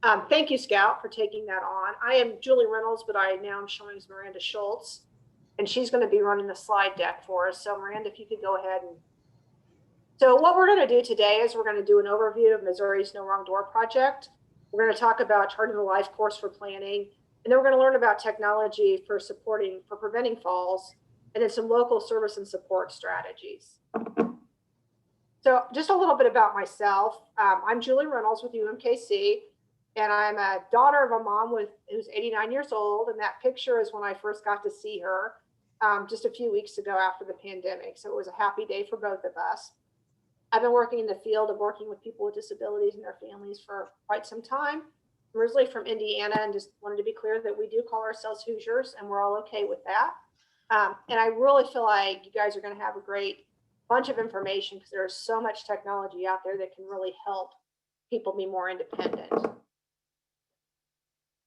Thank you, Scout, for taking that on. I am Julie Reynolds, but I now am showing as Miranda Schultz, and she's going to be running the slide deck for us. So Miranda, if you could go ahead and. So what we're going to do today is we're going to do an overview of Missouri's No Wrong Door project. We're going to talk about charting the life course for planning, and then we're going to learn about technology for preventing falls, and then some local service and support strategies. So just a little bit about myself. I'm Julie Reynolds with UMKC, and I'm a daughter of a mom who's 89 years old. And that picture is when I first got to see her just a few weeks ago after the pandemic. So it was a happy day for both of us. I've been working in the field of working with people with disabilities and their families for quite some time. I'm originally from Indiana, and just wanted to be clear that we do call ourselves Hoosiers, and we're all okay with that. And I really feel like you guys are going to have a great bunch of information because there's so much technology out there that can really help people be more independent.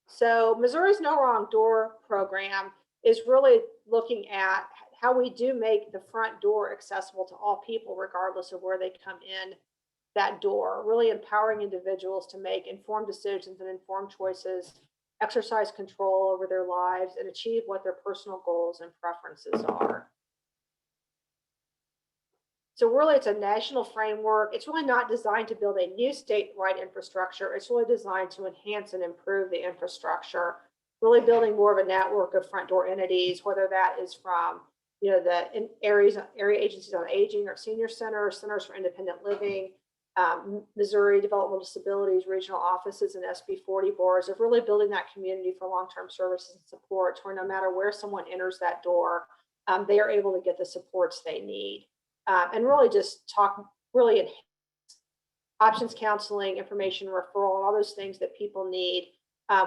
So Missouri's No Wrong Door program is really looking at how we do make the front door accessible to all people, regardless of where they come in that door, really empowering individuals to make informed decisions and informed choices, exercise control over their lives, and achieve what their personal goals and preferences are. So really, it's a national framework. It's really not designed to build a new statewide infrastrucstructure. It's really designed to enhance and improve the infrastructure, really building more of a network of front door entities, whether that is from the area agencies on aging or senior centers, centers for independent living, Missouri Developmental Disabilities regional offices, and SB 40 boards, of really building that community for long-term services and support, where no matter where someone enters that door, they are able to get the supports they need. And really just enhance options counseling, information referral, and all those things that people need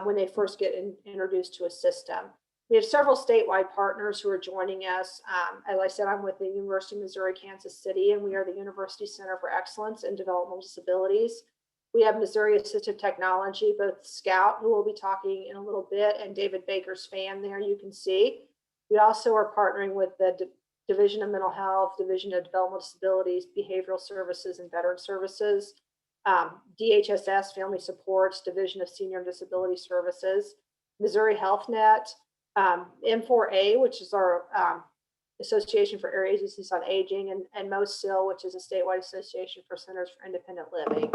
when they first get introduced to a system. We have several statewide partners who are joining us. As I said, I'm with the University of Missouri, Kansas City, and we are the University Center for Excellence in Developmental Disabilities. We have Missouri Assistive Technology, both Scout, who will be talking in a little bit, and David Baker's fan there you can see. We also are partnering with the Division of Mental Health, Division of Developmental Disabilities, Behavioral Services, and Veteran Services, DHSS, Family Supports, Division of Senior and Disability Services, Missouri Health Net, M4A, which is our Association for Area Agencies on Aging, and MOSIL, which is a statewide association for centers for independent living.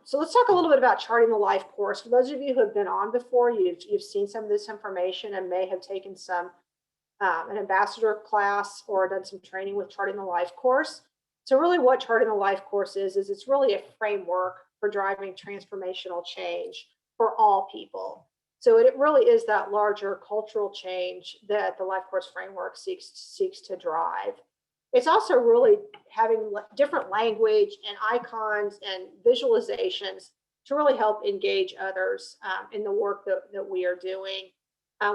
So let's talk a little bit about charting the life course. For those of you who have been on before, you've seen some of this information and may have taken an ambassador class or done some training with charting the life course. So really what charting the life course is it's really a framework for driving transformational change for all people. So it really is that larger cultural change that the life course framework seeks to drive. It's also really having different language and icons and visualizations to really help engage others in the work that we are doing.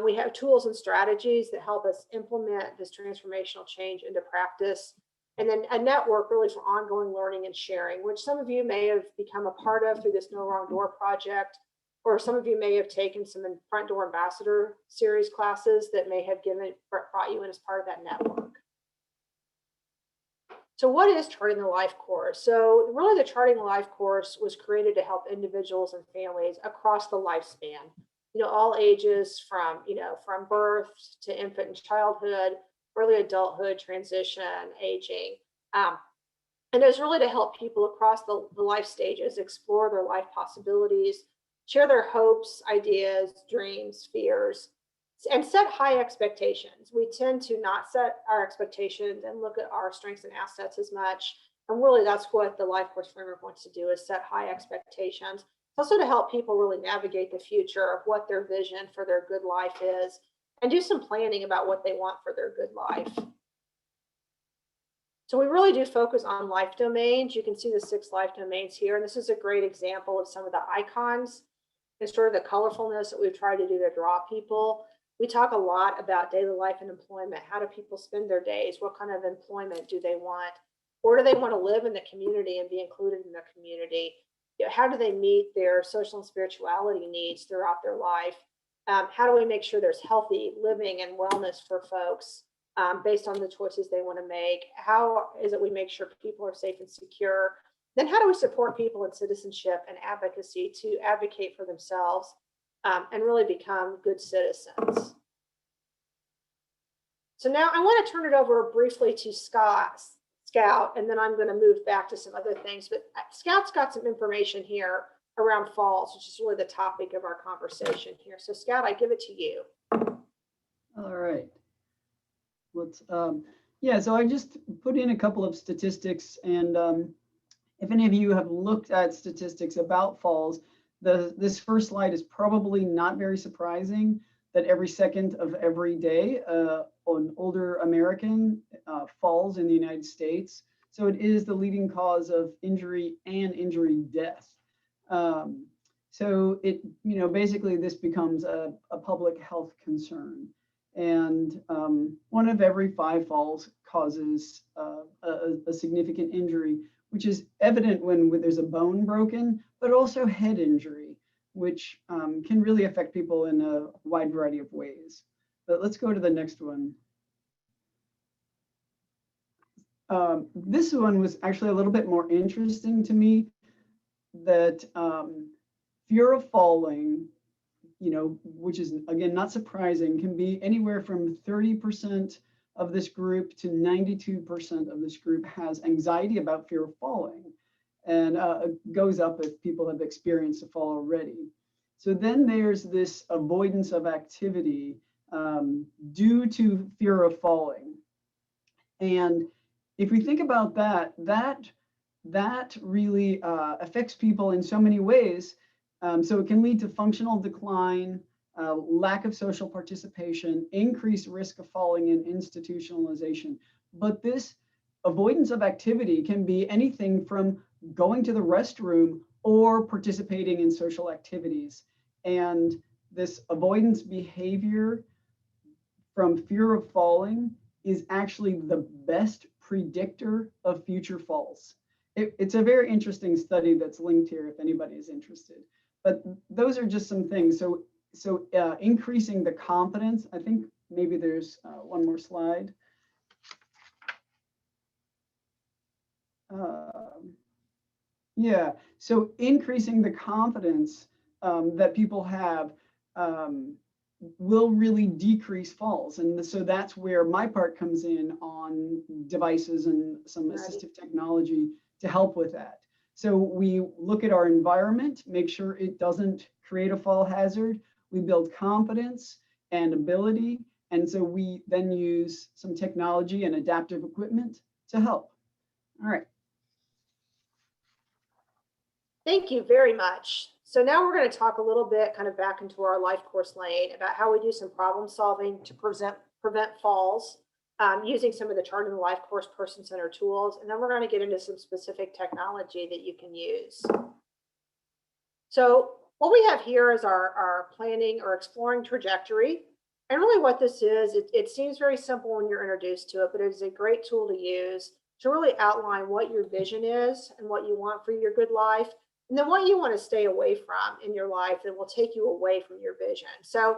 We have tools and strategies that help us implement this transformational change into practice. And then a network really for ongoing learning and sharing, which some of you may have become a part of through this No Wrong Door project, or some of you may have taken some Front Door Ambassador series classes that may have brought you in as part of that network. So what is charting the life course? So really the charting the life course was created to help individuals and families across the lifespan, all ages from birth to infant and childhood, early adulthood, transition, aging. And it's really to help people across the life stages explore their life possibilities, share their hopes, ideas, dreams, fears, and set high expectations. We tend to not set our expectations and look at our strengths and assets as much. And really that's what the life course framework wants to do, is set high expectations. Also to help people really navigate the future of what their vision for their good life is, and do some planning about what they want for their good life. So we really do focus on life domains. You can see the 6 life domains here, and this is a great example of some of the icons and sort of the colorfulness that we've tried to do to draw people. We talk a lot about daily life and employment. How do people spend their days? What kind of employment do they want? Or do they want to live in the community and be included in the community? How do they meet their social and spirituality needs throughout their life? How do we make sure there's healthy living and wellness for folks based on the choices they want to make? How is it we make sure people are safe and secure? Then how do we support people in citizenship and advocacy to advocate for themselves and really become good citizens? So now I want to turn it over briefly to Scout, and then I'm going to move back to some other things. But Scout's got some information here around falls, which is really the topic of our conversation here. So Scout, I give it to you. All right. Let's, yeah, so I just put in a couple of statistics, and if any of you have looked at statistics about falls, this first slide is probably not very surprising, that every second of every day an older American falls in the United States. So it is the leading cause of injury and injury death. So it, basically this becomes a public health concern. And 1 of every 5 falls causes a significant injury, which is evident when there's a bone broken, but also head injury, which can really affect people in a wide variety of ways. But let's go to the next one. This one was actually a little bit more interesting to me, that fear of falling, which is, again, not surprising, can be anywhere from 30% of this group to 92% of this group has anxiety about fear of falling. And it goes up if people have experienced a fall already. So then there's this avoidance of activity due to fear of falling. And if we think about that really affects people in so many ways. So it can lead to functional decline, lack of social participation, increased risk of falling, and institutionalization. But this avoidance of activity can be anything from going to the restroom or participating in social activities. And this avoidance behavior from fear of falling is actually the best predictor of future falls. It's a very interesting study that's linked here if anybody is interested. But those are just some things. So increasing the confidence, I think maybe there's one more slide. Yeah, so increasing the confidence that people have will really decrease falls. And so that's where my part comes in on devices and some assistive technology to help with that. So we look at our environment, make sure it doesn't create a fall hazard. We build confidence and ability. And so we then use some technology and adaptive equipment to help. All right. Thank you very much. So now we're going to talk a little bit kind of back into our LifeCourse lane about how we do some problem solving to prevent falls using some of the Chart in the LifeCourse person-centered tools. And then we're going to get into some specific technology that you can use. So what we have here is our planning or exploring trajectory. And really what this is, it seems very simple when you're introduced to it, but it is a great tool to use to really outline what your vision is and what you want for your good life. And then what you want to stay away from in your life that will take you away from your vision. So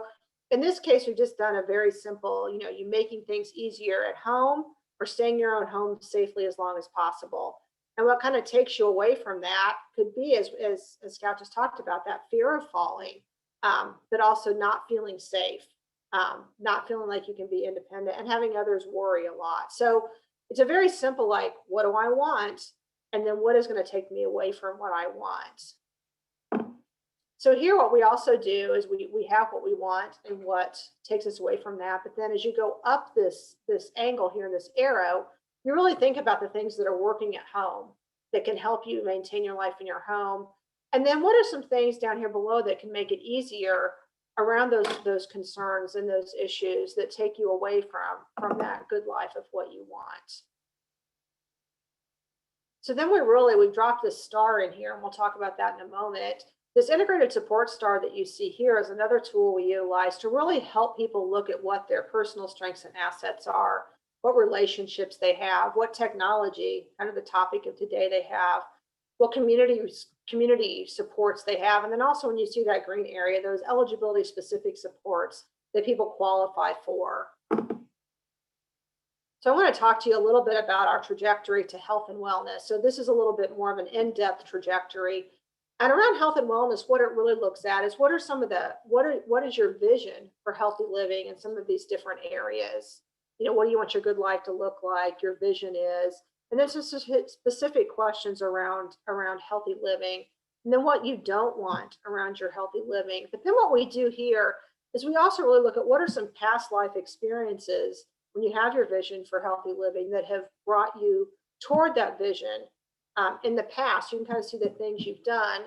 in this case, we've just done a very simple, you making things easier at home or staying in your own home safely as long as possible. And what kind of takes you away from that could be, as Scout just talked about, that fear of falling, but also not feeling safe, not feeling like you can be independent and having others worry a lot. So it's a very simple, like, what do I want? And then what is going to take me away from what I want? So here, what we also do is we have what we want and what takes us away from that. But then as you go up this angle here, this arrow, you really think about the things that are working at home that can help you maintain your life in your home. And then what are some things down here below that can make it easier around those concerns and those issues that take you away from that good life of what you want? So then we've dropped this star in here, and we'll talk about that in a moment. This integrated support star that you see here is another tool we utilize to really help people look at what their personal strengths and assets are, what relationships they have, what technology, kind of the topic of today, they have, what community supports they have. And then also when you see that green area, those eligibility specific supports that people qualify for. So I want to talk to you a little bit about our trajectory to health and wellness. So this is a little bit more of an in-depth trajectory. And around health and wellness, what it really looks at is what are some of the, what is your vision for healthy living in some of these different areas? You know, what do you want your good life to look like? Your vision is, and then some specific questions around healthy living, and then what you don't want around your healthy living. But then what we do here is we also really look at what are some past life experiences when you have your vision for healthy living that have brought you toward that vision in the past. You can kind of see the things you've done.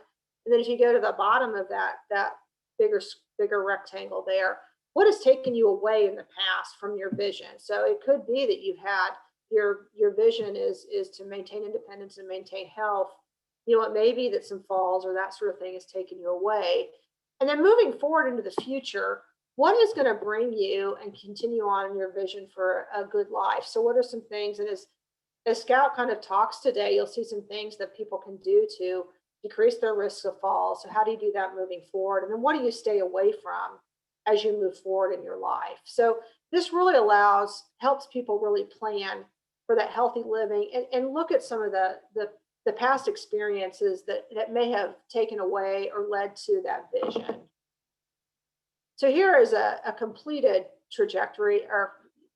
And then if you go to the bottom of that bigger rectangle there, what has taken you away in the past from your vision? So it could be that you had your vision is to maintain independence and maintain health. You know, it may be that some falls or that sort of thing has taken you away. And then moving forward into the future, what is going to bring you and continue on in your vision for a good life? So what are some things, and as Scout kind of talks today, you'll see some things that people can do to decrease their risk of fall. So how do you do that moving forward? And then what do you stay away from as you move forward in your life? So this really helps people really plan for that healthy living and look at some of the past experiences that may have taken away or led to that vision. So here is a completed trajectory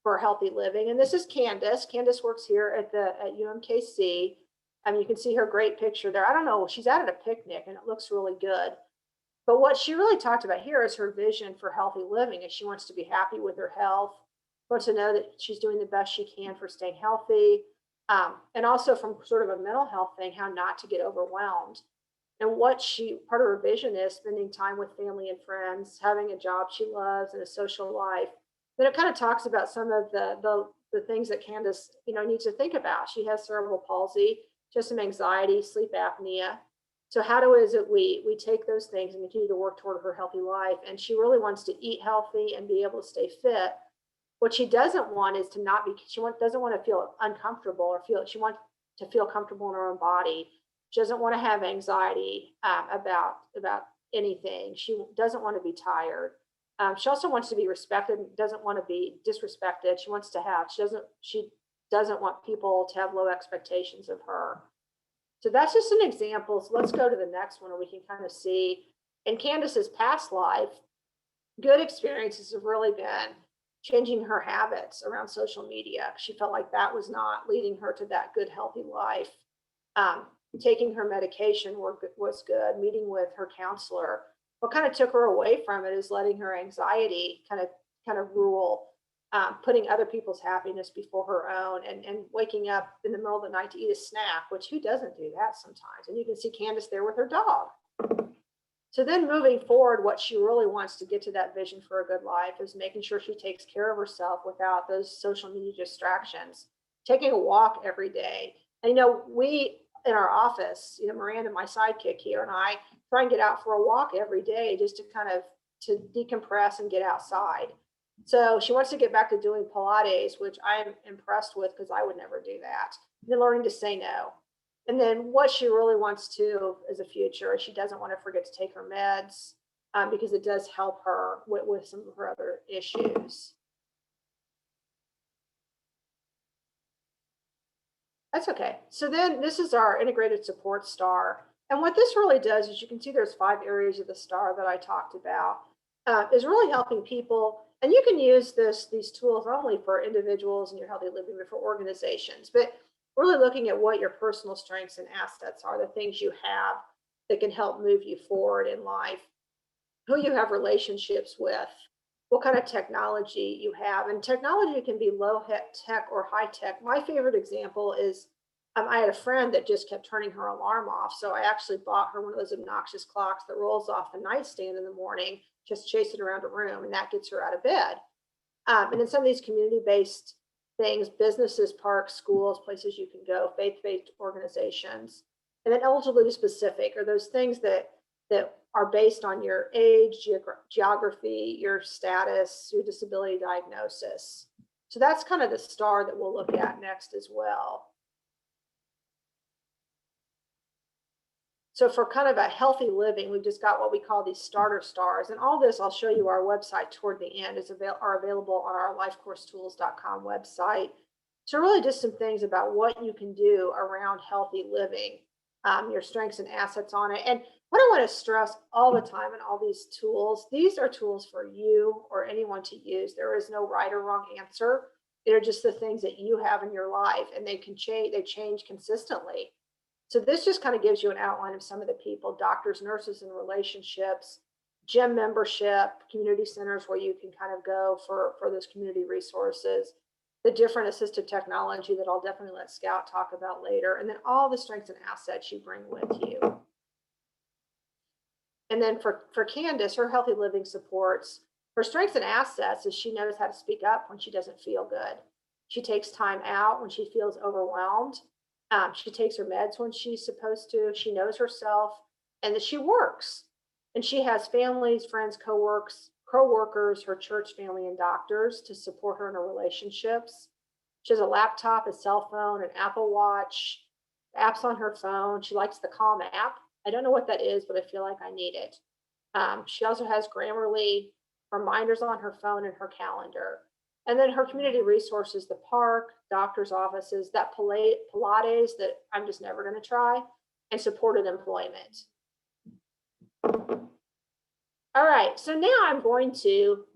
for healthy living. And this is Candace. Candace works here at UMKC. You can see her great picture there. I don't know, she's out at a picnic and it looks really good. But what she really talked about here is her vision for healthy living, and she wants to be happy with her health, wants to know that she's doing the best she can for staying healthy, and also from sort of a mental health thing, how not to get overwhelmed. And part of her vision is spending time with family and friends, having a job she loves and a social life. Then it kind of talks about some of the things that Candace, needs to think about. She has cerebral palsy, just some anxiety, sleep apnea. So is it we take those things and continue to work toward her healthy life? And she really wants to eat healthy and be able to stay fit. What she doesn't want is to not be, doesn't want to feel uncomfortable she wants to feel comfortable in her own body. She doesn't want to have anxiety about anything. She doesn't want to be tired. She also wants to be respected, doesn't want to be disrespected. She doesn't want people to have low expectations of her. So that's just an example. So let's go to the next one, and we can kind of see in Candace's past life, good experiences have really been changing her habits around social media. She felt like that was not leading her to that good, healthy life. Taking her medication was good. Meeting with her counselor. What kind of took her away from it is letting her anxiety kind of rule, putting other people's happiness before her own, and waking up in the middle of the night to eat a snack, which who doesn't do that sometimes? And you can see Candace there with her dog. So then moving forward, what she really wants to get to that vision for a good life is making sure she takes care of herself without those social media distractions, taking a walk every day. And, we in our office, Miranda, my sidekick here, and I try and get out for a walk every day just to decompress and get outside. So she wants to get back to doing Pilates, which I'm impressed with because I would never do that. And then learning to say no. And then what she really wants to as a future, she doesn't want to forget to take her meds because it does help her with some of her other issues. That's okay. So then this is our integrated support star. And what this really does is you can see there's 5 areas of the star that I talked about, is really helping people. And you can use these tools not only for individuals and your healthy living, but for organizations. But really looking at what your personal strengths and assets are, the things you have that can help move you forward in life, who you have relationships with, what kind of technology you have. And technology can be low tech or high tech. My favorite example is I had a friend that just kept turning her alarm off. So I actually bought her one of those obnoxious clocks that rolls off the nightstand in the morning, just chase it around a room, and that gets her out of bed. And then some of these community-based things, businesses, parks, schools, places you can go, faith-based organizations, and then eligibility specific are those things that are based on your age, geography, your status, your disability diagnosis. So that's kind of the star that we'll look at next as well. So for kind of a healthy living, we've just got what we call these starter stars. And all this, I'll show you our website toward the end, are available on our lifecoursetools.com website. So really just some things about what you can do around healthy living, your strengths and assets on it. And what I want to stress all the time in all these tools, these are tools for you or anyone to use. There is no right or wrong answer. They're just the things that you have in your life, and they can change, they change consistently. So this just kind of gives you an outline of some of the people: doctors, nurses, and relationships, gym membership, community centers where you can kind of go for those community resources, the different assistive technology that I'll definitely let Scout talk about later, and then all the strengths and assets you bring with you. And then for Candace, her healthy living supports, her strengths and assets is she knows how to speak up when she doesn't feel good. She takes time out when she feels overwhelmed. She takes her meds when she's supposed to. She knows herself, and that she works. And she has families, friends, co-workers, her church family, and doctors to support her in her relationships. She has a laptop, a cell phone, an Apple Watch, apps on her phone. She likes the Calm app. I don't know what that is, but I feel like I need it. She also has Grammarly reminders on her phone and her calendar. And then her community resources, the park, doctor's offices, that Pilates that I'm just never going to try, and supported employment. All right, so now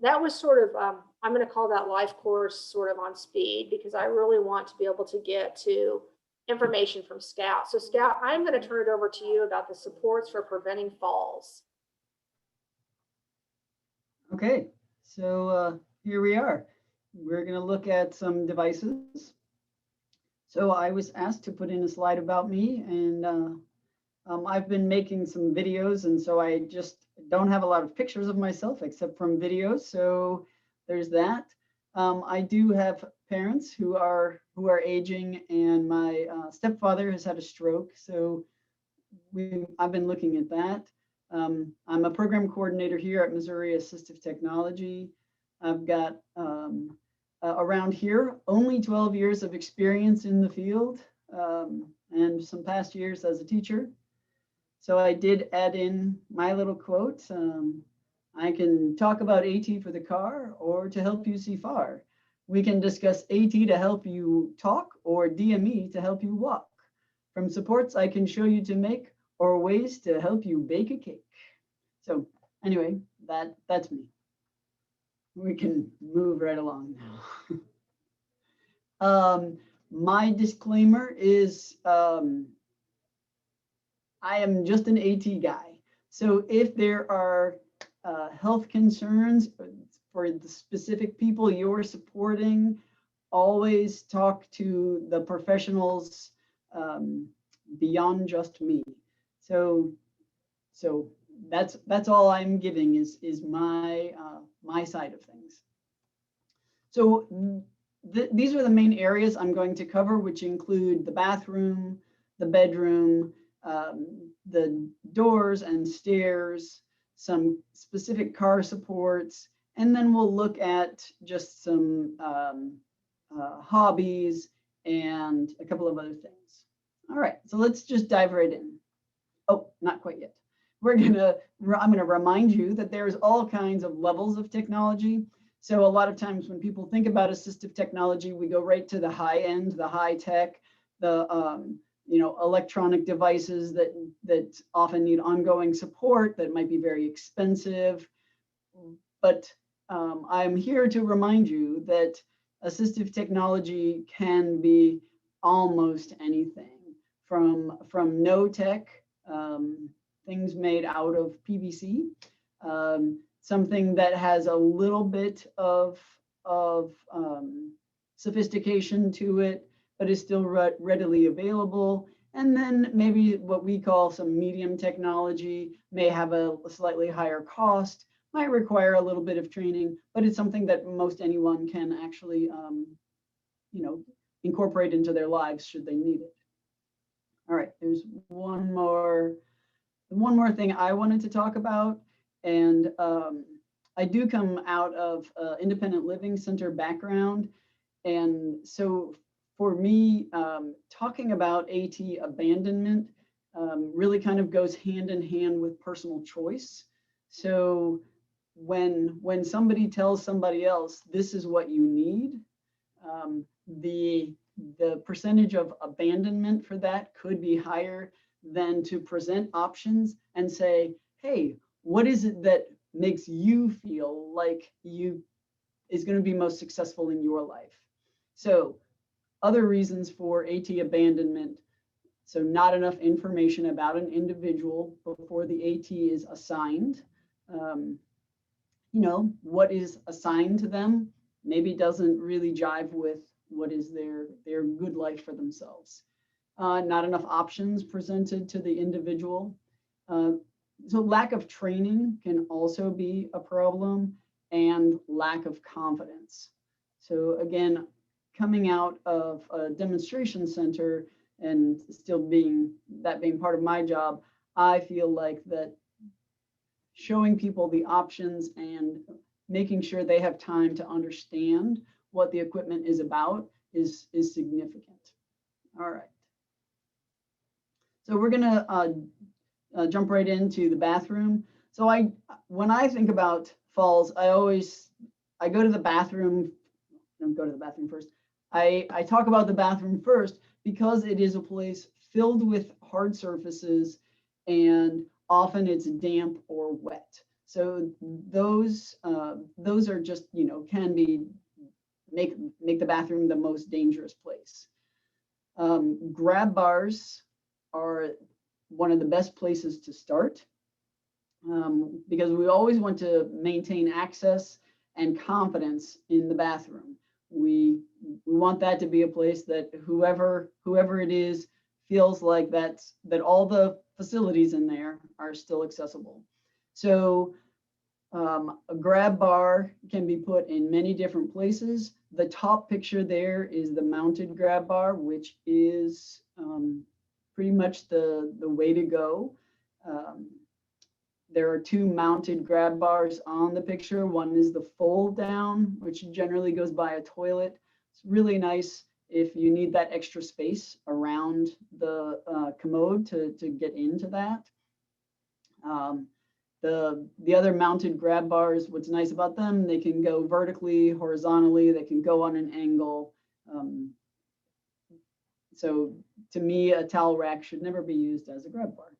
that was sort of, I'm going to call that LifeCourse sort of on speed, because I really want to be able to get to information from Scout. So Scout, I'm going to turn it over to you about the supports for preventing falls. Okay, so here we are. We're going to look at some devices. So I was asked to put in a slide about me, and I've been making some videos, and so I just don't have a lot of pictures of myself except from videos. So there's that. I do have parents who are aging, and my stepfather has had a stroke. So I've been looking at that. I'm a program coordinator here at Missouri Assistive Technology. I've got around here only 12 years of experience in the field, and some past years as a teacher. So I did add in my little quote. I can talk about AT for the car or to help you see far. We can discuss AT to help you talk or DME to help you walk. From supports I can show you to make or ways to help you bake a cake. So anyway, that's me. We can move right along now. My disclaimer is I am just an AT guy. So if there are health concerns for the specific people you're supporting, always talk to the professionals beyond just me. So that's all I'm giving is my my side of things. So these are the main areas I'm going to cover, which include the bathroom, the bedroom, the doors and stairs, some specific car supports, and then we'll look at just some hobbies and a couple of other things. All right, so let's just dive right in. Oh, not quite yet. I'm gonna remind you that there's all kinds of levels of technology. So a lot of times when people think about assistive technology, we go right to the high end, the high tech, the electronic devices that often need ongoing support that might be very expensive. But I'm here to remind you that assistive technology can be almost anything from no tech, things made out of PVC, something that has a little bit of sophistication to it, but is still readily available. And then maybe what we call some medium technology may have a slightly higher cost, might require a little bit of training, but it's something that most anyone can actually, incorporate into their lives should they need it. All right, there's one more thing I wanted to talk about, and I do come out of independent living center background, and so for me, talking about AT abandonment really kind of goes hand in hand with personal choice. So when somebody tells somebody else, this is what you need, the percentage of abandonment for that could be higher than to present options and say, hey, what is it that makes you feel like you is going to be most successful in your life? So other reasons for AT abandonment. So not enough information about an individual before the AT is assigned. What is assigned to them maybe doesn't really jive with what is their good life for themselves. Not enough options presented to the individual. So lack of training can also be a problem, and lack of confidence. So again, coming out of a demonstration center and still being part of my job, I feel like that showing people the options and making sure they have time to understand what the equipment is about is significant. All right. So we're gonna jump right into the bathroom. So when I think about falls, I go to the bathroom. Don't go to the bathroom first. I talk about the bathroom first because it is a place filled with hard surfaces, and often it's damp or wet. So those are just, can be make the bathroom the most dangerous place. Grab bars are one of the best places to start, because we always want to maintain access and confidence in the bathroom. We want that to be a place that whoever it is feels like that all the facilities in there are still accessible. So a grab bar can be put in many different places. The top picture there is the mounted grab bar, which is pretty much the way to go. There are two mounted grab bars on the picture. One is the fold down, which generally goes by a toilet. It's really nice if you need that extra space around the commode to get into that. The other mounted grab bars, what's nice about them, they can go vertically, horizontally, they can go on an angle. So to me, a towel rack should never be used as a grab bar.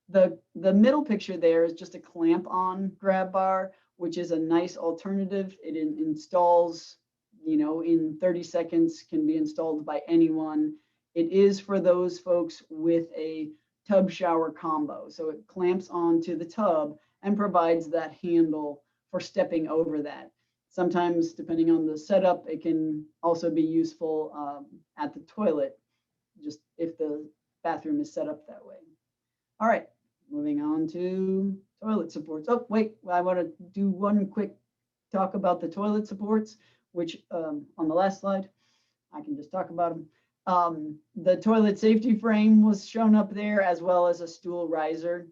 The middle picture there is just a clamp on grab bar, which is a nice alternative. It installs, in 30 seconds, can be installed by anyone. It is for those folks with a tub shower combo. So it clamps onto the tub and provides that handle for stepping over that. Sometimes, depending on the setup, it can also be useful at the toilet, just if the bathroom is set up that way. All right, moving on to toilet supports. Oh, wait, I want to do one quick talk about the toilet supports, which on the last slide, I can just talk about them. The toilet safety frame was shown up there, as well as a stool riser.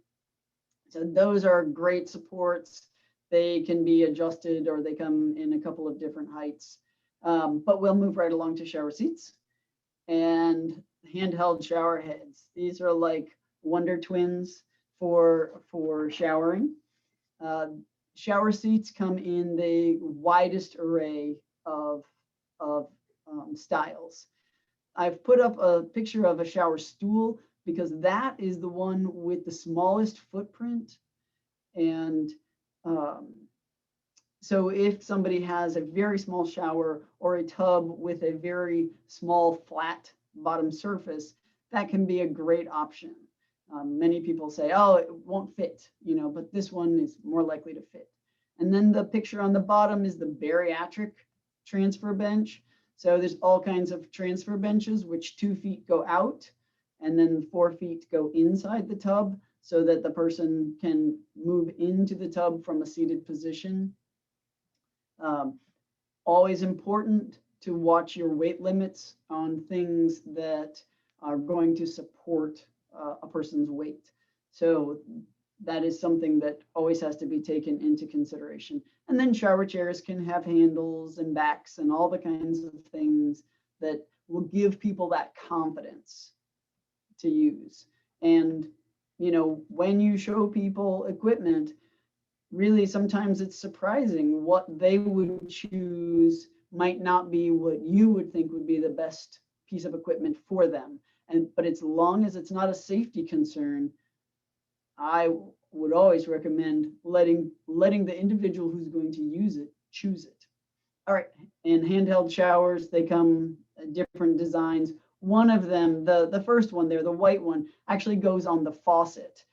So those are great supports. They can be adjusted, or they come in a couple of different heights. But we'll move right along to shower seats and handheld shower heads. These are like Wonder Twins for showering. Shower seats come in the widest array of styles. I've put up a picture of a shower stool because that is the one with the smallest footprint. And so if somebody has a very small shower or a tub with a very small flat bottom surface, that can be a great option. Many people say, oh, it won't fit, but this one is more likely to fit. And then the picture on the bottom is the bariatric transfer bench. So there's all kinds of transfer benches, which 2 feet go out and then 4 feet go inside the tub so that the person can move into the tub from a seated position. Always important to watch your weight limits on things that are going to support a person's weight. So that is something that always has to be taken into consideration. And then shower chairs can have handles and backs and all the kinds of things that will give people that confidence to use. And, when you show people equipment, really sometimes it's surprising what they would choose might not be what you would think would be the best piece of equipment for them. But as long as it's not a safety concern, I would always recommend letting the individual who's going to use it choose it. All right, and handheld showers, they come different designs. One of them, the first one there, the white one, actually goes on the faucet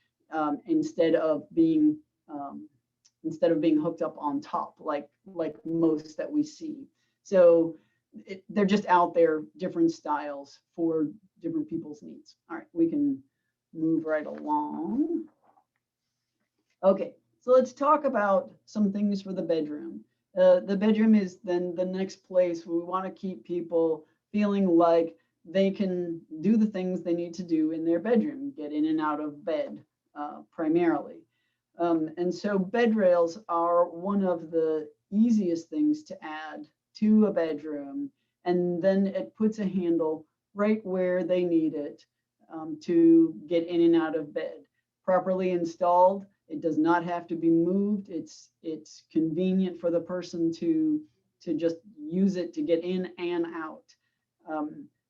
instead of being hooked up on top like most that we see. So they're just out there, different styles for different people's needs. All right, we can move right along. Okay, so let's talk about some things for the bedroom. The bedroom is then the next place where we want to keep people feeling like they can do the things they need to do in their bedroom, get in and out of bed primarily. And so bed rails are one of the easiest things to add to a bedroom. And then it puts a handle right where they need it to get in and out of bed. Properly installed, it does not have to be moved. It's convenient for the person to just use it to get in and out.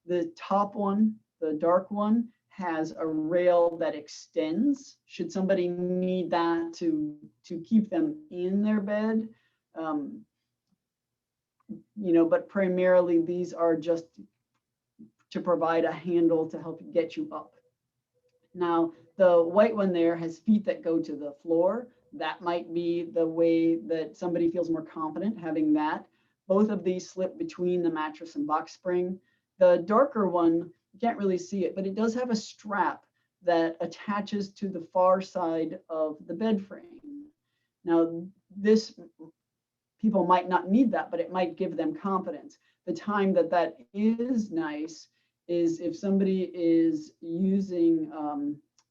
The top one, the dark one, has a rail that extends should somebody need that to keep them in their bed. But primarily these are just to provide a handle to help get you up. Now, the white one there has feet that go to the floor. That might be the way that somebody feels more confident having that. Both of these slip between the mattress and box spring. The darker one, you can't really see it, but it does have a strap that attaches to the far side of the bed frame. Now, people might not need that, but it might give them confidence. The time that is nice is if somebody is using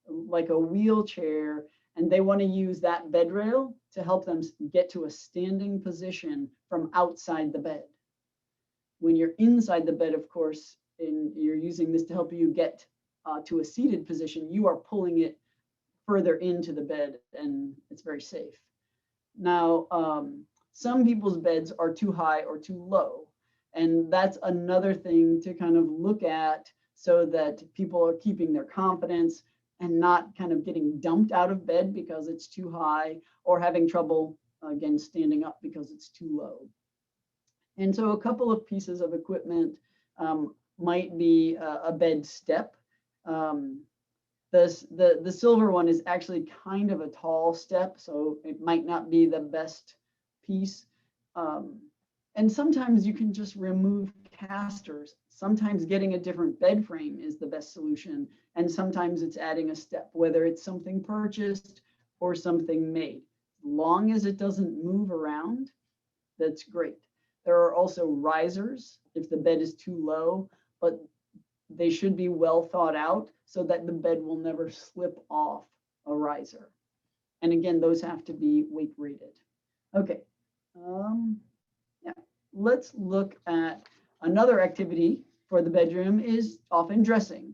like a wheelchair and they want to use that bed rail to help them get to a standing position from outside the bed. When you're inside the bed, of course, and you're using this to help you get to a seated position, you are pulling it further into the bed and it's very safe. Now, some people's beds are too high or too low. And that's another thing to kind of look at so that people are keeping their confidence and not kind of getting dumped out of bed because it's too high or having trouble, again, standing up because it's too low. And so a couple of pieces of equipment might be a bed step. The silver one is actually kind of a tall step, so it might not be the best piece. And sometimes you can just remove casters. Sometimes getting a different bed frame is the best solution. And sometimes it's adding a step, whether it's something purchased or something made. As long as it doesn't move around, that's great. There are also risers if the bed is too low, but they should be well thought out so that the bed will never slip off a riser. And again, those have to be weight rated. Okay. Yeah. Let's look at another activity for the bedroom is often dressing.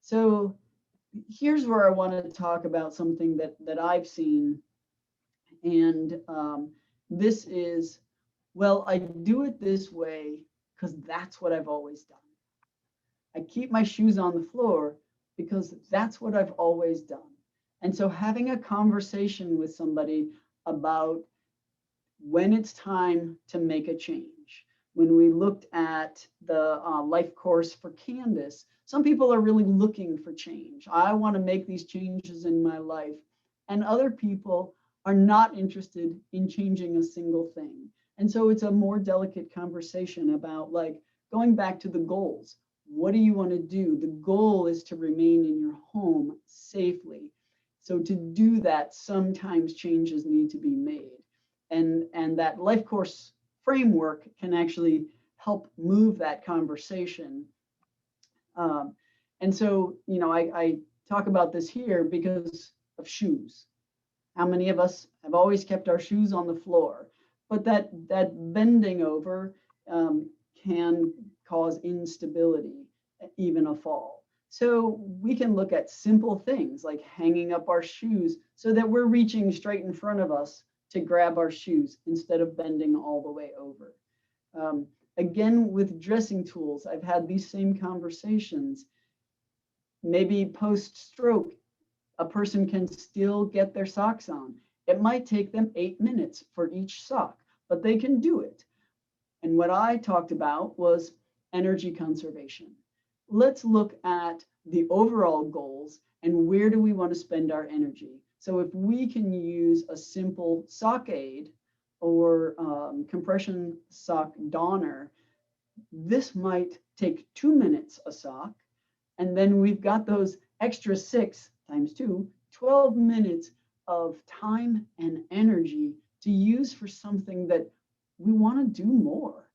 So here's where I want to talk about something that I've seen. And this is, well, I do it this way because that's what I've always done. I keep my shoes on the floor because that's what I've always done. And so having a conversation with somebody about when it's time to make a change. When we looked at the LifeCourse for Candace, some people are really looking for change. I want to make these changes in my life. And other people are not interested in changing a single thing. And so it's a more delicate conversation about like going back to the goals. What do you want to do? The goal is to remain in your home safely. So to do that, sometimes changes need to be made. And that LifeCourse framework can actually help move that conversation. And so, I talk about this here because of shoes. How many of us have always kept our shoes on the floor? But that bending over can cause instability, even a fall. So we can look at simple things like hanging up our shoes so that we're reaching straight in front of us to grab our shoes instead of bending all the way over. Again, with dressing tools, I've had these same conversations. Maybe post-stroke, a person can still get their socks on. It might take them 8 minutes for each sock, but they can do it. And what I talked about was energy conservation. Let's look at the overall goals and where do we want to spend our energy. So if we can use a simple sock aid or compression sock donner, this might take 2 minutes a sock. And then we've got those extra 6 times 2, 12 minutes of time and energy to use for something that we want to do more.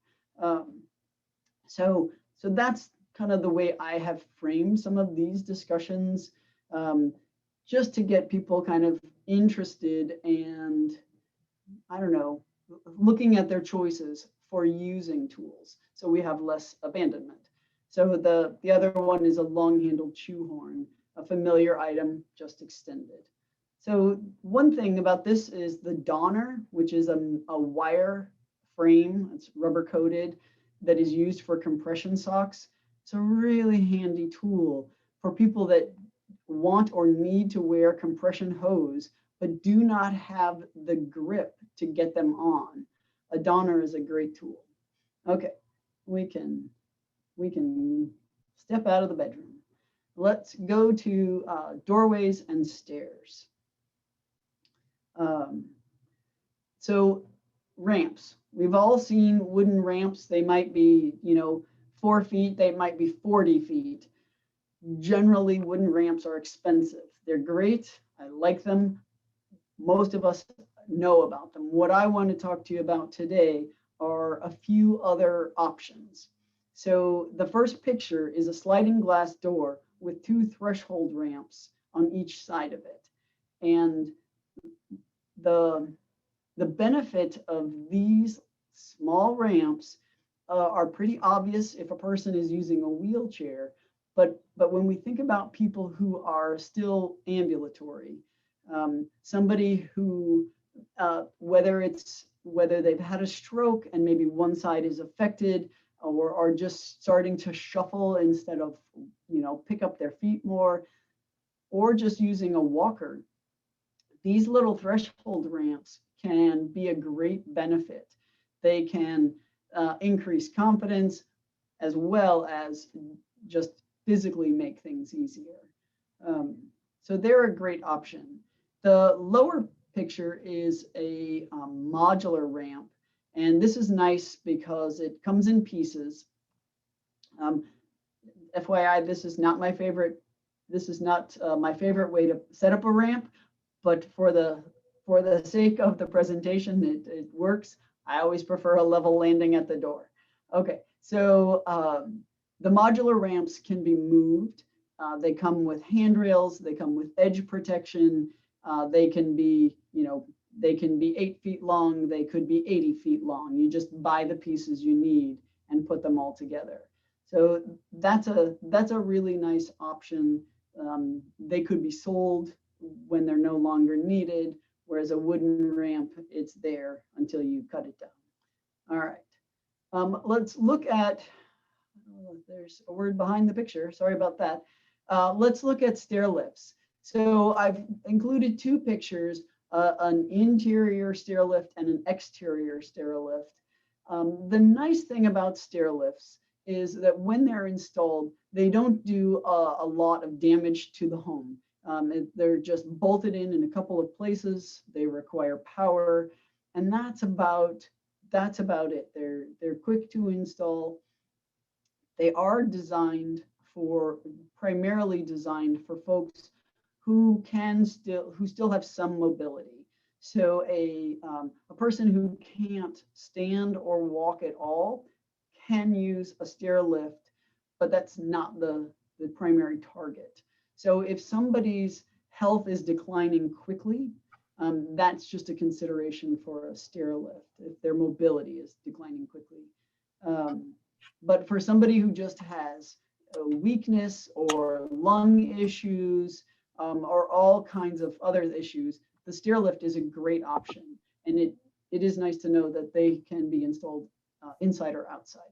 So that's kind of the way I have framed some of these discussions, just to get people kind of interested and, I don't know, looking at their choices for using tools, so we have less abandonment. So the other one is a long-handled chew horn, a familiar item, just extended. So one thing about this is the donner, which is a wire frame, it's rubber coated, that is used for compression socks. It's a really handy tool for people that want or need to wear compression hose, but do not have the grip to get them on. A donner is a great tool. Okay, we can step out of the bedroom. Let's go to doorways and stairs. So ramps. We've all seen wooden ramps. They might be, 4 feet. They might be 40 feet. Generally, wooden ramps are expensive. They're great. I like them. Most of us know about them. What I want to talk to you about today are a few other options. So the first picture is a sliding glass door with 2 threshold ramps on each side of it. And the benefit of these small ramps are pretty obvious if a person is using a wheelchair. But when we think about people who are still ambulatory, somebody who, whether they've had a stroke and maybe one side is affected, or are just starting to shuffle instead of, pick up their feet more, or just using a walker, these little threshold ramps can be a great benefit. They can increase confidence as well as just physically make things easier. So they're a great option. The lower picture is a modular ramp, and this is nice because it comes in pieces. FYI, this is not my favorite. This is not my favorite way to set up a ramp, but for the sake of the presentation, it works. I always prefer a level landing at the door. Okay, so the modular ramps can be moved. They come with handrails. They come with edge protection. They can be, they can be 8 feet long. They could be 80 feet long. You just buy the pieces you need and put them all together. So that's a really nice option. They could be sold when they're no longer needed, whereas a wooden ramp, it's there until you cut it down. All right, let's look at, there's a word behind the picture, sorry about that. Let's look at stair lifts. So I've included 2 pictures, an interior stair lift and an exterior stair lift. The nice thing about stair lifts is that when they're installed, they don't do a lot of damage to the home. They're just bolted in a couple of places. They require power, and that's about it. They're quick to install. They are primarily designed for folks who still have some mobility. So a person who can't stand or walk at all can use a stair lift, but that's not the primary target. So if somebody's health is declining quickly, that's just a consideration for a stair lift if their mobility is declining quickly. But for somebody who just has a weakness or lung issues, or all kinds of other issues, the stair lift is a great option. And it is nice to know that they can be installed inside or outside.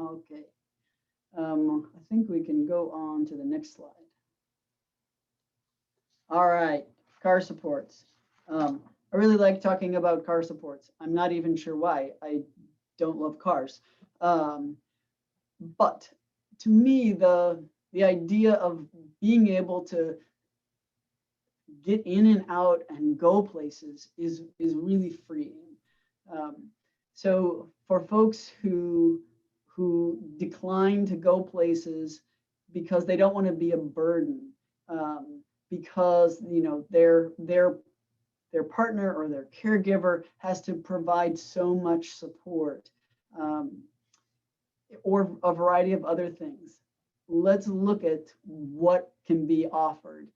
Okay. I think we can go on to the next slide. All right, car supports. I really like talking about car supports. I'm not even sure why. I don't love cars. But to me, the idea of being able to get in and out and go places is really freeing. So for folks who decline to go places because they don't want to be a burden, because their partner or their caregiver has to provide so much support, or a variety of other things. Let's look at what can be offered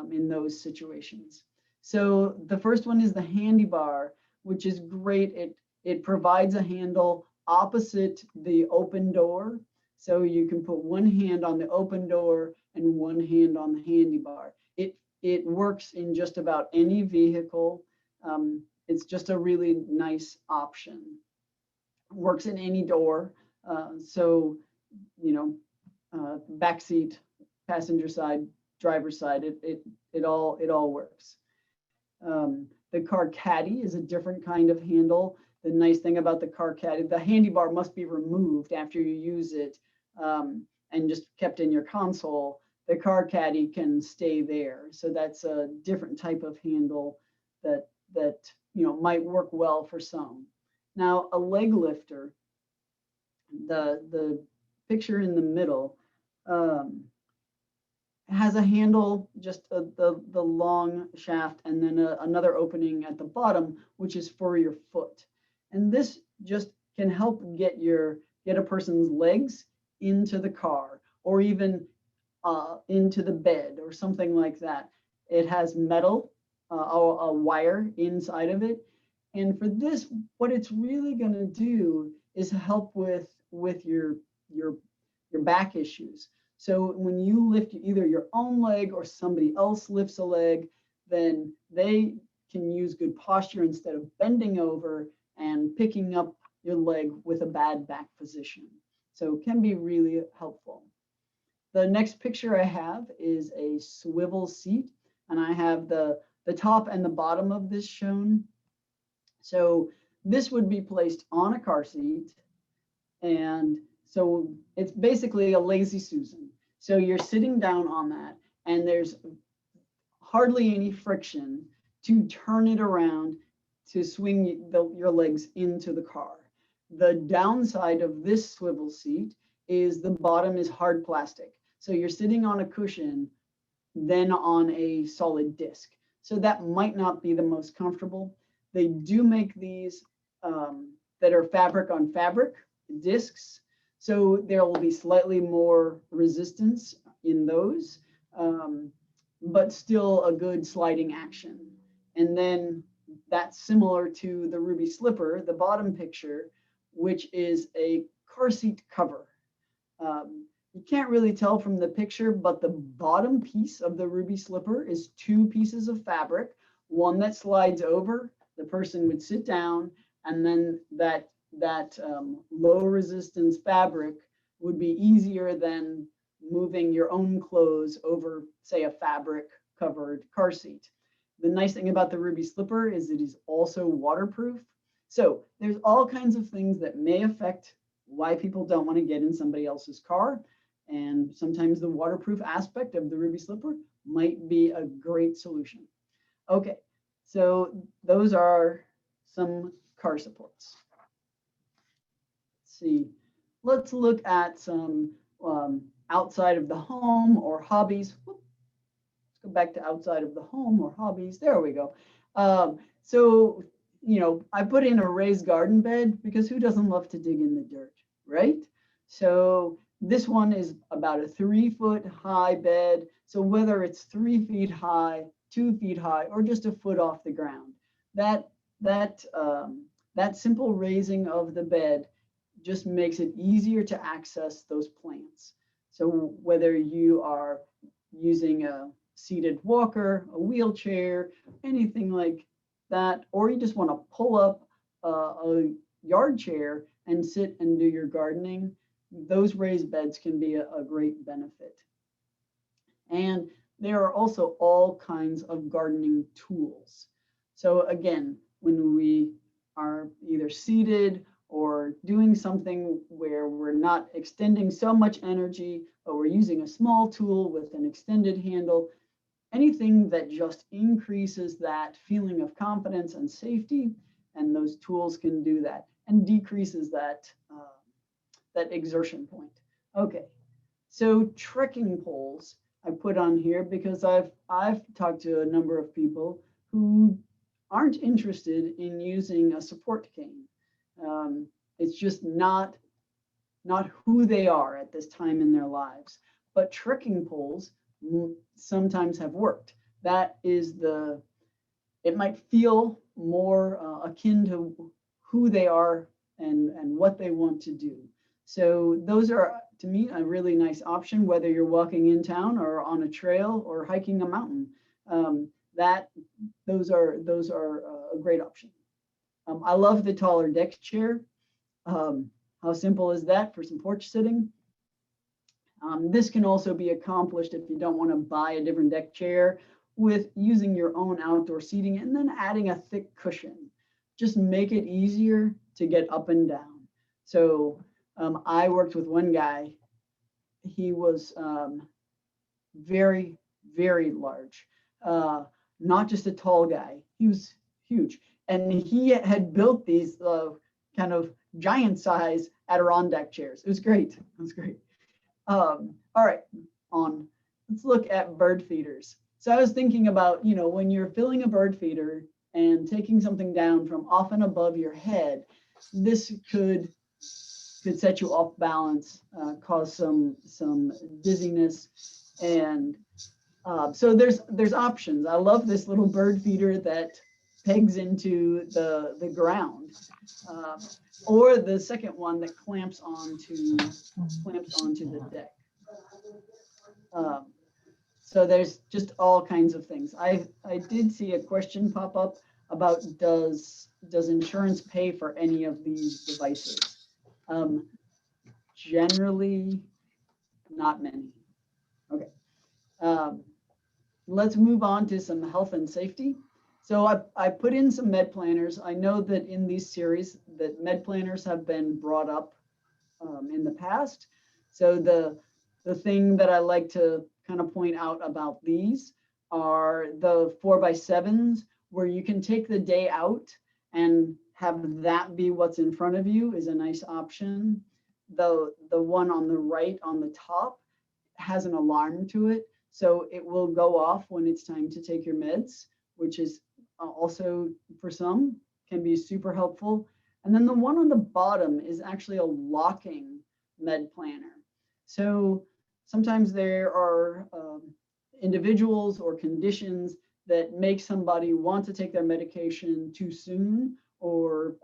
in those situations. So the first one is the handy bar, which is great. It provides a handle opposite the open door. So you can put one hand on the open door and one hand on the handy bar. It works in just about any vehicle. It's just a really nice option. Works in any door. So, back seat, passenger side, driver's side, it all works. The car caddy is a different kind of handle. The nice thing about the car caddy, the handy bar must be removed after you use it, and just kept in your console. The car caddy can stay there. So that's a different type of handle that might work well for some. Now, a leg lifter, the picture in the middle, has a handle, just the long shaft, and then another opening at the bottom, which is for your foot. And this just can help get a person's legs into the car, or even into the bed or something like that. It has metal, a wire inside of it. And for this, what it's really going to do is help with your back issues. So when you lift either your own leg or somebody else lifts a leg, then they can use good posture instead of bending over and picking up your leg with a bad back position. So it can be really helpful. The next picture I have is a swivel seat, and I have the top and the bottom of this shown. So this would be placed on a car seat, and so it's basically a lazy Susan. So you're sitting down on that, and there's hardly any friction to turn it around to swing your legs into the car. The downside of this swivel seat is the bottom is hard plastic. So you're sitting on a cushion, then on a solid disc. So that might not be the most comfortable. They do make these that are fabric on fabric discs. So there will be slightly more resistance in those, but still a good sliding action. And then that's similar to the Ruby Slipper, the bottom picture, which is a car seat cover. You can't really tell from the picture, but the bottom piece of the Ruby Slipper is two pieces of fabric, one that slides over, the person would sit down, and then that low resistance fabric would be easier than moving your own clothes over, say, a fabric covered car seat. The nice thing about the Ruby Slipper is it is also waterproof. So there's all kinds of things that may affect why people don't want to get in somebody else's car. And sometimes the waterproof aspect of the Ruby Slipper might be a great solution. Okay, so those are some car supports. Let's see, let's look at some outside of the home or hobbies. Let's go back to outside of the home or hobbies. There we go. So, I put in a raised garden bed because who doesn't love to dig in the dirt, right? So this one is about a 3-foot high bed. So whether it's 3 feet high, 2 feet high, or just a foot off the ground, that simple raising of the bed just makes it easier to access those plants. So whether you are using a seated walker, a wheelchair, anything like that, or you just want to pull up a yard chair and sit and do your gardening, those raised beds can be a great benefit. And there are also all kinds of gardening tools. So again, when we are either seated or doing something where we're not extending so much energy, but we're using a small tool with an extended handle, anything that just increases that feeling of confidence and safety, and those tools can do that, and decreases that, that exertion point. Okay, so trekking poles I put on here because I've talked to a number of people who aren't interested in using a support cane. It's just not who they are at this time in their lives. But trekking poles sometimes have worked. That is it might feel more akin to who they are and what they want to do. So those are, to me, a really nice option, whether you're walking in town or on a trail or hiking a mountain. Those are a great option. I love the taller deck chair. How simple is that for some porch sitting? This can also be accomplished if you don't want to buy a different deck chair with using your own outdoor seating and then adding a thick cushion. Just make it easier to get up and down. So I worked with one guy. He was very, very large, not just a tall guy. He was huge. And he had built these kind of giant size Adirondack chairs. It was great. It was great. All right, let's look at bird feeders. So I was thinking about, when you're filling a bird feeder and taking something down from often above your head, this could set you off balance, cause some dizziness, and so there's options. I love this little bird feeder that pegs into the ground, or the second one that clamps onto the deck. So there's just all kinds of things. I did see a question pop up about does insurance pay for any of these devices? Generally, not many. Okay. Let's move on to some health and safety. So I put in some med planners. I know that in these series that med planners have been brought up in the past. So the thing that I like to kind of point out about these are the 4x7s, where you can take the day out and have that be what's in front of you is a nice option. The one on the right on the top has an alarm to it, so it will go off when it's time to take your meds, which is also for some can be super helpful. And then the one on the bottom is actually a locking med planner. So sometimes there are individuals or conditions that make somebody want to take their medication too soon, or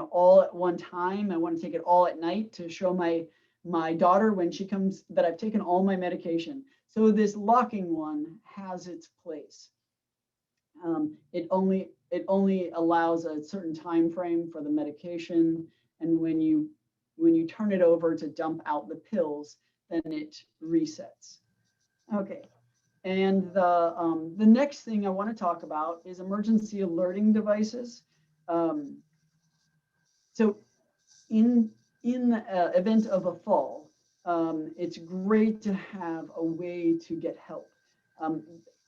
all at one time. I want to take it all at night to show my daughter when she comes that I've taken all my medication. So this locking one has its place. It only allows a certain time frame for the medication, and when you turn it over to dump out the pills, then it resets. Okay, and the next thing I want to talk about is emergency alerting devices. So in the event of a fall, it's great to have a way to get help.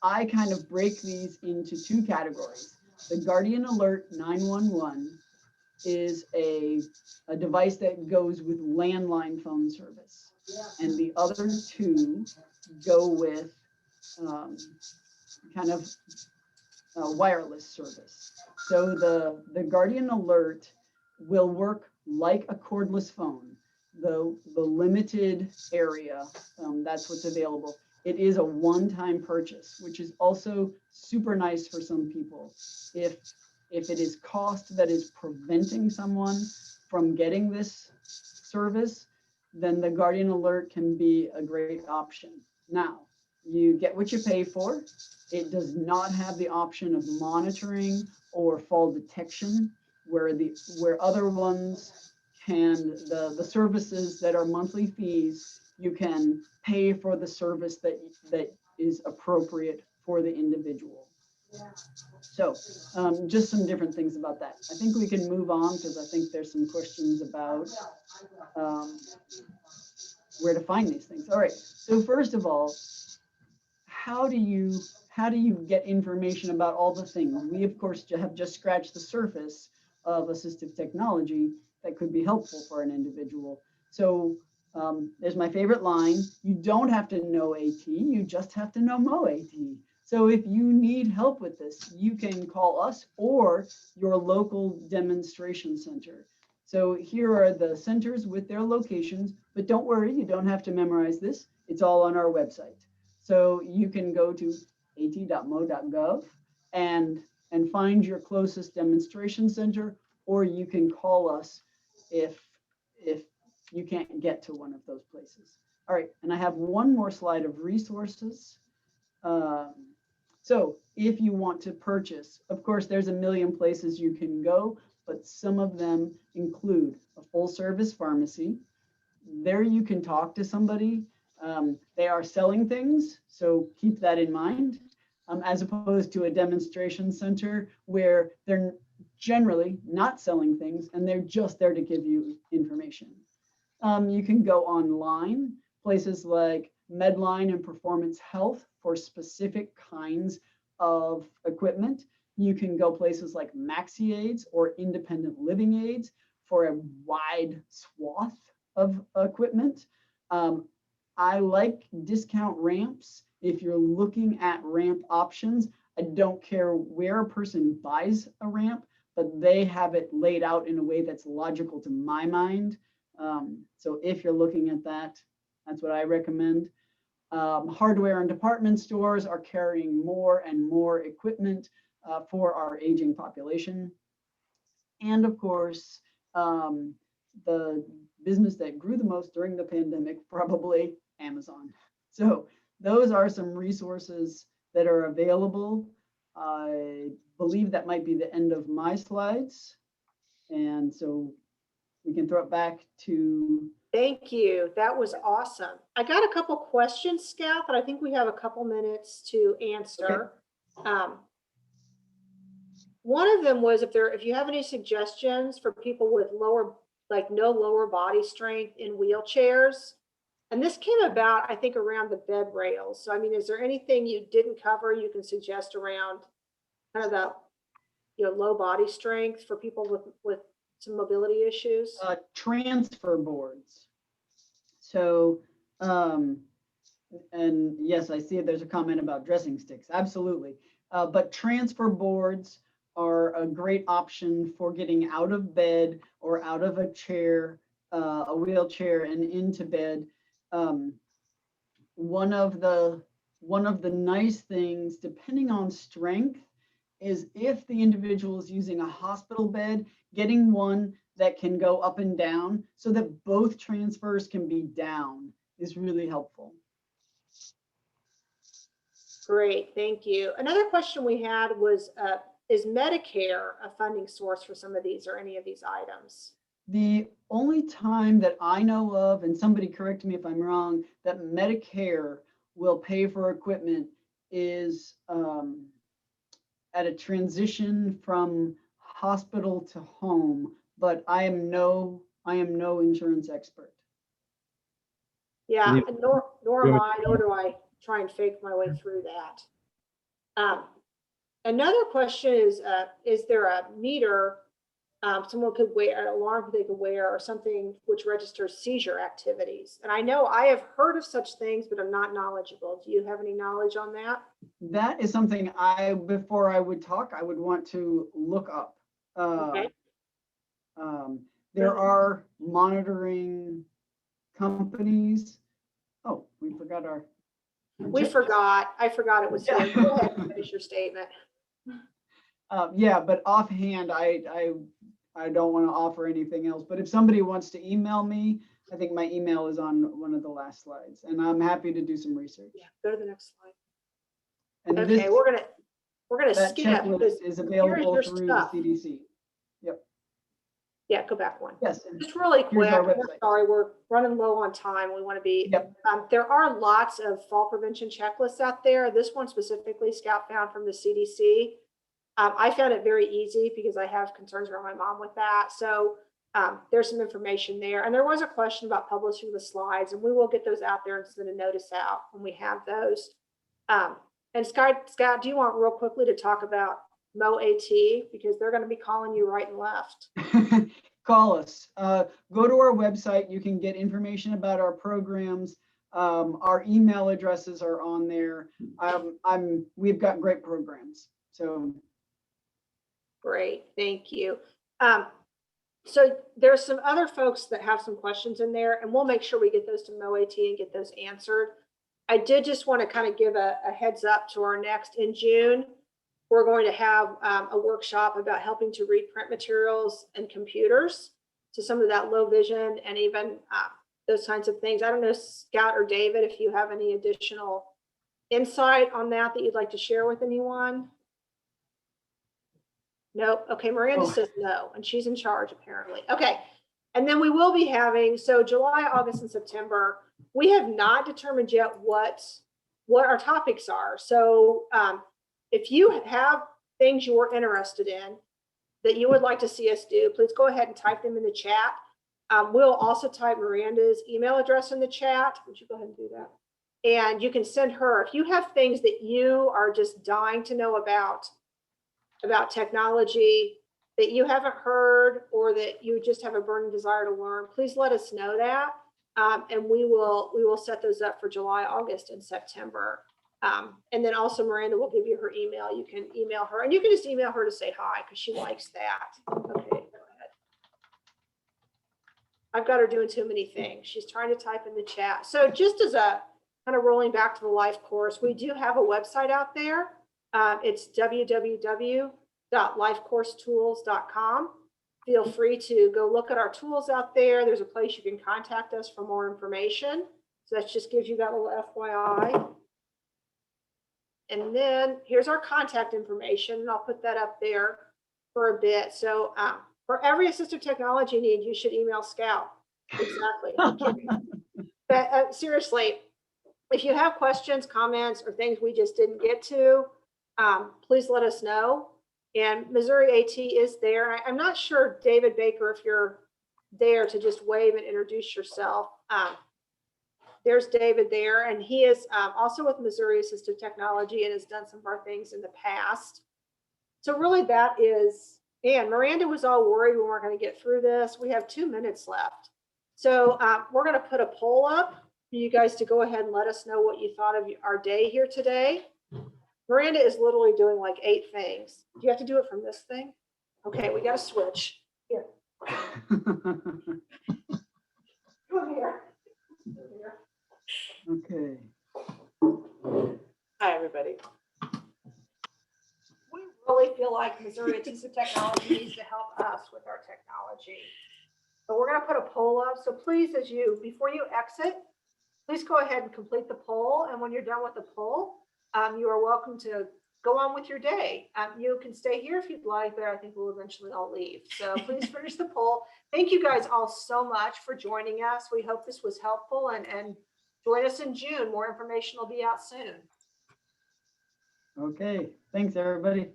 I kind of break these into two categories. The Guardian Alert 911 is a device that goes with landline phone service, and the other two go with kind of wireless service. So the Guardian Alert will work like a cordless phone. The limited area, that's what's available. It is a one-time purchase, which is also super nice for some people. If it is cost that is preventing someone from getting this service, then the Guardian Alert can be a great option. Now, you get what you pay for. It does not have the option of monitoring or fall detection. where other ones can, the services that are monthly fees, you can pay for the service that is appropriate for the individual. So just some different things about that. I think we can move on because I think there's some questions about where to find these things. All right. So first of all, how do you get information about all the things? We of course have just scratched the surface of assistive technology that could be helpful for an individual. So there's my favorite line: you don't have to know AT, you just have to know MoAT. So if you need help with this, you can call us or your local demonstration center. So here are the centers with their locations, but don't worry, you don't have to memorize this. It's all on our website. So you can go to at.mo.gov and find your closest demonstration center, or you can call us if you can't get to one of those places. All right, and I have one more slide of resources. So if you want to purchase, of course, there's a million places you can go, but some of them include a full service pharmacy. There you can talk to somebody. They are selling things, so keep that in mind, as opposed to a demonstration center where they're generally not selling things and they're just there to give you information. You can go online, places like Medline and Performance Health for specific kinds of equipment. You can go places like MaxiAids or Independent Living Aids for a wide swath of equipment. I like discount ramps. If you're looking at ramp options, I don't care where a person buys a ramp, but they have it laid out in a way that's logical to my mind. So if you're looking at that, that's what I recommend. Hardware and department stores are carrying more and more equipment for our aging population. And of course, the business that grew the most during the pandemic, probably Amazon. So those are some resources that are available. I believe that might be the end of my slides. And so we can throw it back to. Thank you. That was awesome. I got a couple questions, Scout, that I think we have a couple minutes to answer. Okay. One of them was if you have any suggestions for people with no lower body strength in wheelchairs. And this came about, I think, around the bed rails. So, I mean, is there anything you didn't cover you can suggest around kind of the, low body strength for people with some mobility issues? Transfer boards. So, and yes, I see there's a comment about dressing sticks. Absolutely. But transfer boards are a great option for getting out of bed or out of a chair, a wheelchair, and into bed. One of the nice things, depending on strength, is if the individual is using a hospital bed, getting one that can go up and down so that both transfers can be down is really helpful. Great, thank you. Another question we had was, is Medicare a funding source for some of these or any of these items? The only time that I know of, and somebody correct me if I'm wrong, that Medicare will pay for equipment is at a transition from hospital to home, but I am no insurance expert. Yeah, nor am I, nor do I try and fake my way through that. Another question is there a meter someone could wear, an alarm they could wear, or something which registers seizure activities? And I know I have heard of such things, but I'm not knowledgeable. Do you have any knowledge on that? That is something before I would talk, I would want to look up. Okay. There are monitoring companies. Oh, we forgot our. I forgot it was here. Go ahead and finish your statement. Yeah, but offhand, I don't want to offer anything else. But if somebody wants to email me, I think my email is on one of the last slides, and I'm happy to do some research. Yeah, go to the next slide. And okay, we're gonna skip. Checklist is available through the CDC. Yep. Yeah, go back one. Yes. And Just really here's quick, our we're website. sorry, we're running low on time. We want to be, Yep. there are lots of fall prevention checklists out there. This one specifically Scout found from the CDC. I found it very easy because I have concerns around my mom with that. So there's some information there. And there was a question about publishing the slides, and we will get those out there and send a notice out when we have those. And Scott, do you want real quickly to talk about MoAT, because they're going to be calling you right and left. Call us. Go to our website. You can get information about our programs. Our email addresses are on there. We've got great programs. So great, thank you. So there's some other folks that have some questions in there, and we'll make sure we get those to MoAT and get those answered. I did just want to kind of give a heads up to our next in June. We're going to have a workshop about helping to read print materials and computers. So some of that low vision and even those kinds of things. I don't know, Scout or David, if you have any additional insight on that you'd like to share with anyone. Nope. Okay, Miranda says no, and she's in charge apparently. Okay, and then we will be having, so July, August, and September, we have not determined yet what our topics are. So if you have things you're interested in that you would like to see us do, please go ahead and type them in the chat. We'll also type Miranda's email address in the chat. Would you go ahead and do that? And you can send her, if you have things that you are just dying to know about technology that you haven't heard, or that you just have a burning desire to learn, please let us know that. And we will set those up for July, August, and September. And then also Miranda will give you her email. You can email her, and you can just email her to say hi because she likes that. Okay, go ahead. I've got her doing too many things. She's trying to type in the chat. So just as a kind of rolling back to the LifeCourse, we do have a website out there. It's www.lifecoursetools.com. Feel free to go look at our tools out there. There's a place you can contact us for more information. So that just gives you that little FYI. And then here's our contact information, and I'll put that up there for a bit. So for every assistive technology need, you should email Scout. Exactly. But seriously, if you have questions, comments, or things we just didn't get to, please let us know. And Missouri AT is there. I'm not sure, David Baker, if you're there to just wave and introduce yourself. There's David there, and he is also with Missouri Assistive Technology and has done some of our things in the past. So really that is, and Miranda was all worried we weren't going to get through this. We have 2 minutes left. So we're going to put a poll up for you guys to go ahead and let us know what you thought of our day here today. Miranda is literally doing like 8 things. Do you have to do it from this thing? Okay, we got to switch. Here. Come here. Okay. Hi, everybody. We really feel like Missouri Assistive Technology needs to help us with our technology. But we're going to put a poll up. So please, before you exit, please go ahead and complete the poll. And when you're done with the poll, you are welcome to go on with your day. You can stay here if you'd like, but I think we'll eventually all leave. So please finish the poll. Thank you guys all so much for joining us. We hope this was helpful, and join us in June. More information will be out soon. Okay. Thanks, everybody.